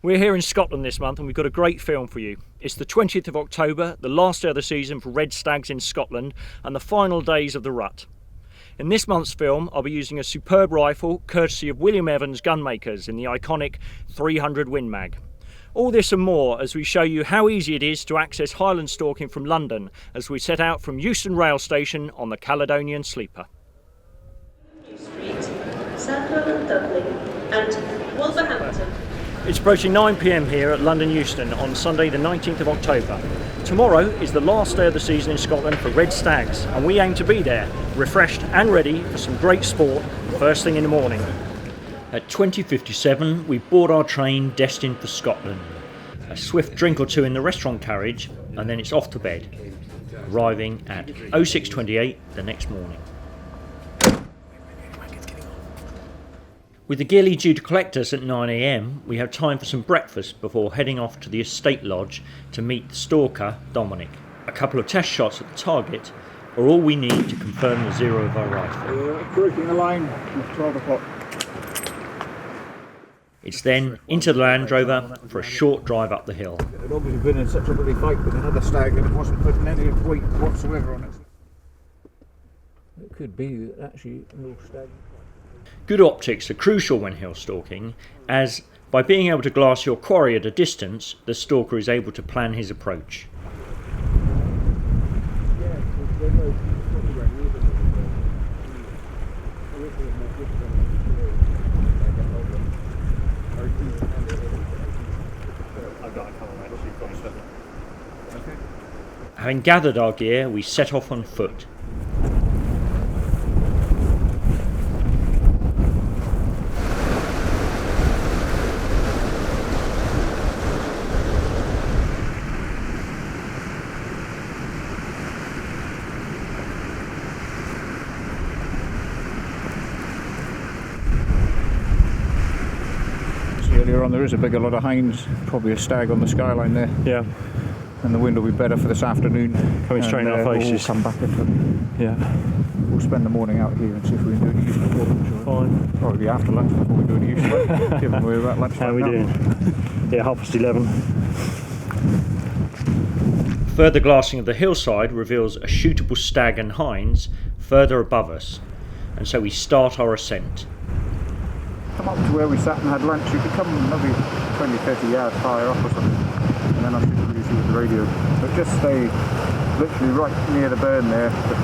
We're here in Scotland this month and we've got a great film for you. It's the 20th of October, the last day of the season for red stags in Scotland and the final days of the rut. In this month's film, I'll be using a superb rifle courtesy of William Evans Gunmakers in the iconic 300 Win Mag. All this and more as we show you how easy it is to access Highland stalking from London as we set out from Euston Rail Station on the Caledonian Sleeper. Street, Sunderland, Dudley and Wolverhampton. It's approaching 9 p.m. here at London Euston on Sunday the 19th of October. Tomorrow is the last day of the season in Scotland for red stags and we aim to be there, refreshed and ready for some great sport first thing in the morning. At 20:57 we board our train destined for Scotland. A swift drink or two in the restaurant carriage and then it's off to bed, arriving at 06:28 the next morning. With the ghillie due to collect us at 9 a.m, we have time for some breakfast before heading off to the estate lodge to meet the stalker, Dominic. A couple of test shots at the target are all we need to confirm the zero of our rifle. Correcting the line at 12 o'clock. It's then into the Land Rover for a short drive up the hill. It had obviously been in such a bloody fight with another stag and it wasn't putting any weight whatsoever on it. It could be actually no stag. Good optics are crucial when hill stalking, as by being able to glass your quarry at a distance, the stalker is able to plan his approach. Having gathered our gear, we set off on foot. Earlier on there is a bigger lot of hinds, probably a stag on the skyline there. Yeah. And the wind will be better for this afternoon. Coming straight in our faces. We'll come back into Yeah. We'll spend the morning out here and see if we can do any useful work. Fine. Probably after lunch before we do any useful work, given we're at lunchtime. How are we now. doing? Yeah, 11:30. Further glassing of the hillside reveals a shootable stag and hinds further above us, and so we start our ascent. Come up to where we sat and had lunch. You could come maybe 20-30 yards higher up or something, and then I should really see with the radio. But just stay literally right near the burn there, but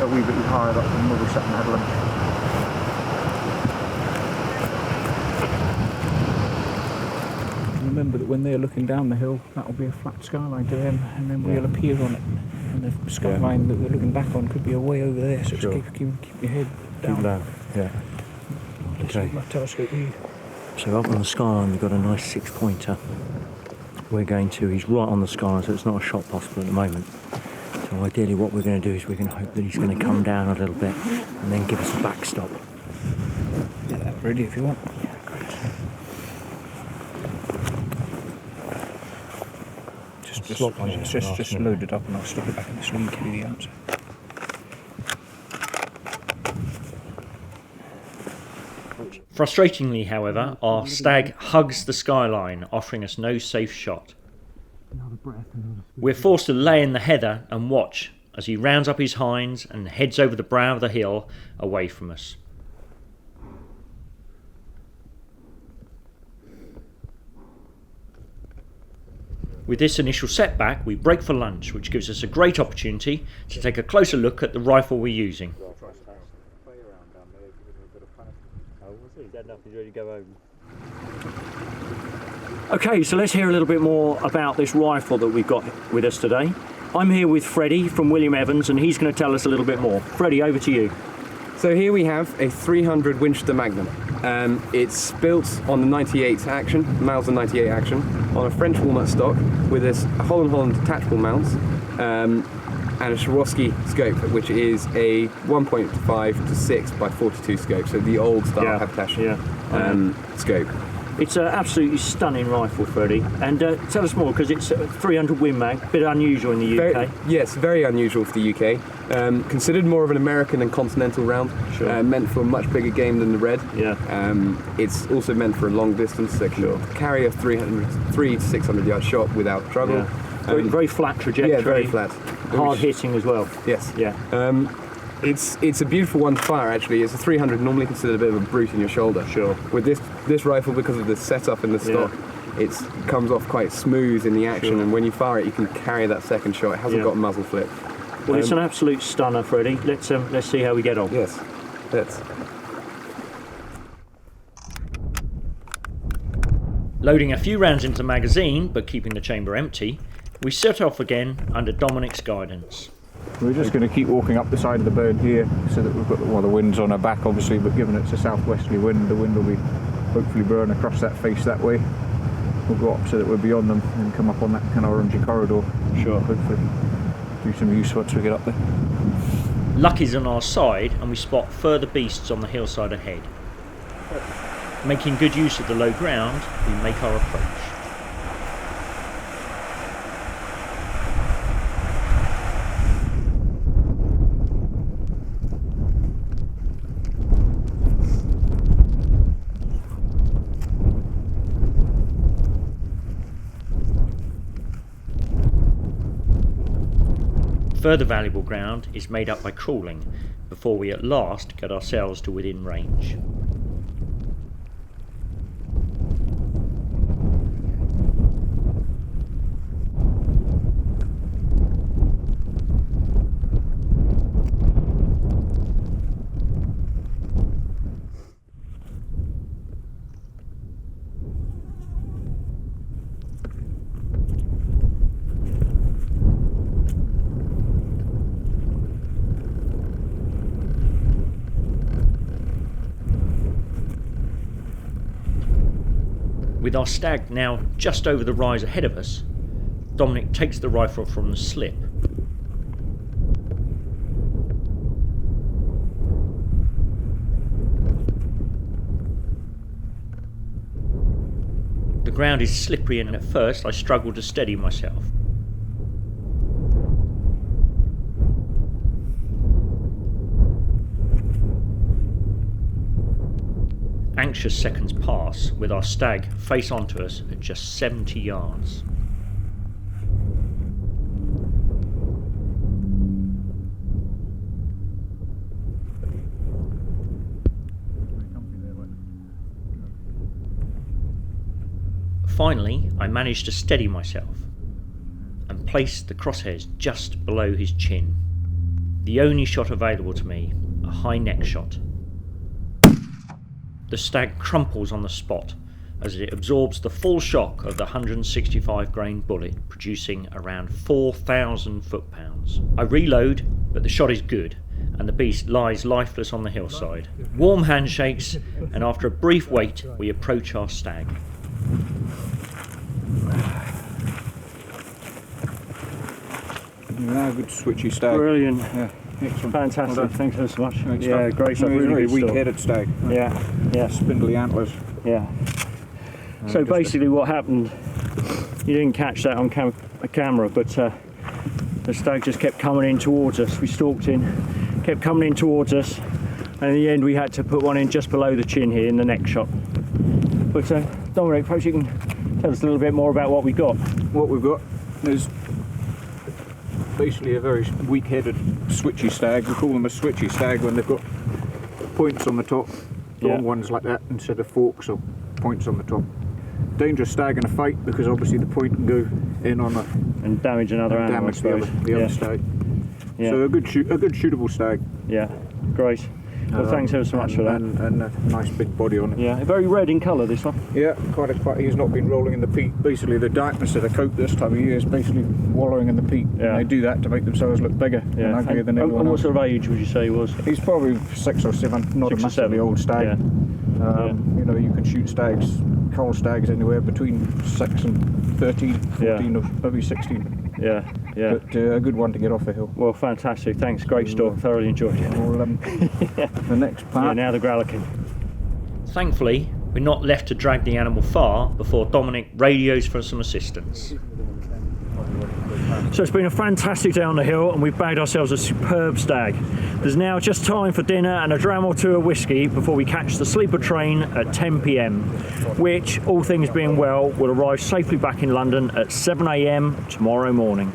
a wee bit higher up than where we sat and had lunch. Remember that when they're looking down the hill, that will be a flat skyline to them, and then we'll appear on it. And the skyline that we're looking back on could be way over there, so just keep your head down. Keep down. Yeah. Okay. My telescope view. So up on the skyline we've got a nice 6-pointer. He's right on the skyline, so it's not a shot possible at the moment. So ideally what we're going to do is we're going to hope that he's going to come down a little bit and then give us a backstop. Get that ready if you want. Yeah, great. Just load it up and I'll stick it back in the sling, give you the answer. Frustratingly, however, our stag hugs the skyline, offering us no safe shot. We're forced to lay in the heather and watch as he rounds up his hinds and heads over the brow of the hill away from us. With this initial setback, we break for lunch, which gives us a great opportunity to take a closer look at the rifle we're using. Okay, so let's hear a little bit more about this rifle that we've got with us today. I'm here with Freddie from William Evans and he's going to tell us a little bit more. Freddie, over to you. So here we have a 300 Winchester Magnum. It's built on the 98 action, Mauser 98 action, on a French walnut stock with this Holland detachable mount and a Swarovski scope, which is a 1.5 to 6 by 42 scope, so the old style habitation scope. It's an absolutely stunning rifle, Freddie. And tell us more, because it's 300 Win Mag, bit unusual in the UK. Yes, very unusual for the UK. Considered more of an American and continental round. Sure. Meant for a much bigger game than the Red. Yeah. It's also meant for a long distance, so it can carry a 300 to 600 yard shot without struggle. Yeah. Very flat trajectory. Yeah, very flat. Hard hitting as well. Yes. Yeah. It's a beautiful one to fire, actually. It's a 300, normally considered a bit of a brute in your shoulder. Sure. With this rifle, because of the setup in the stock, it comes off quite smooth in the action, Sure. and when you fire it, you can carry that second shot. It hasn't got a muzzle flip. Well, it's an absolute stunner, Freddie. Let's see how we get on. Yes, let's. Loading a few rounds into the magazine, but keeping the chamber empty, we set off again under Dominic's guidance. We're just going to keep walking up the side of the bird here, so that we've got the wind's on our back, obviously, but given it's a southwesterly wind, the wind will be hopefully blowing across that face that way. We'll go up so that we're beyond them and come up on that kind of orangey corridor. Sure. Hopefully do some use once we get up there. Luck is on our side, and we spot further beasts on the hillside ahead. Making good use of the low ground, we make our approach. Further valuable ground is made up by crawling before we at last get ourselves to within range. With our stag now just over the rise ahead of us, Dominic takes the rifle from the slip. The ground is slippery, and at first I struggle to steady myself. Anxious seconds pass with our stag face onto us at just 70 yards. Finally, I manage to steady myself and place the crosshairs just below his chin. The only shot available to me, a high neck shot. The stag crumples on the spot as it absorbs the full shock of the 165 grain bullet, producing around 4,000 foot-pounds. I reload, but the shot is good, and the beast lies lifeless on the hillside. Warm handshakes, and after a brief wait, we approach our stag. Yeah, good switchy stag. Brilliant. Yeah, excellent. Fantastic. Well Thanks so much. Thanks, Yeah, Doc. great stuff. He's a Really very good stuff. weak-headed stag. Yeah. Spindly antlers. Yeah. So basically what happened, you didn't catch that on camera, but the stag just kept coming in towards us. We stalked in, kept coming in towards us, and in the end we had to put one in just below the chin here in the neck shot. But Dominic, perhaps you can tell us a little bit more about what we got. What we've got is basically a very weak-headed switchy stag. We call them a switchy stag when they've got points on the top, long ones like that, instead of forks or points on the top. Dangerous stag in a fight, because obviously the point can go in on and damage another animal, damage the other stag. Yeah. So a good shootable stag. Yeah, great. Well, thanks ever so much for that. And a nice big body on it. Yeah, very red in colour, this one. Yeah, quite. He's not been rolling in the peat. Basically, the darkness of the coat this time of year is basically wallowing in the peat. Yeah. And they do that to make themselves look bigger and uglier than everyone and what else. sort of age would you say he was? He's probably 6 or 7, not a 6 or massively 7. old stag. Yeah. You know, you can shoot stags, coral stags, anywhere between 6 and 13, 14 or maybe 16. Yeah. But a good one to get off the hill. Well, fantastic. Thanks. Great story. Thoroughly enjoyed it. Well, the next part. Yeah, now the Gralakin. Thankfully, We're not left to drag the animal far before Dominic radios for some assistance. So it's been a fantastic day on the hill and we've bagged ourselves a superb stag. There's now just time for dinner and a dram or two of whiskey before we catch the sleeper train at 10 p.m, which, all things being well, will arrive safely back in London at 7 a.m. tomorrow morning.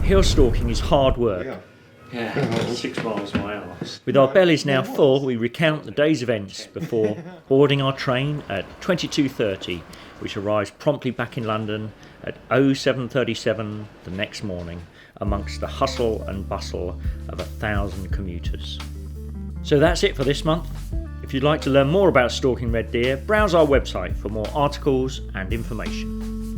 Hill stalking is hard work. Yeah, 6 miles my arse. With our bellies now full, we recount the day's events before boarding our train at 22:30, which arrives promptly back in London at 07:37 the next morning, amongst the hustle and bustle of 1,000 commuters. So that's it for this month. If you'd like to learn more about stalking red deer, browse our website for more articles and information.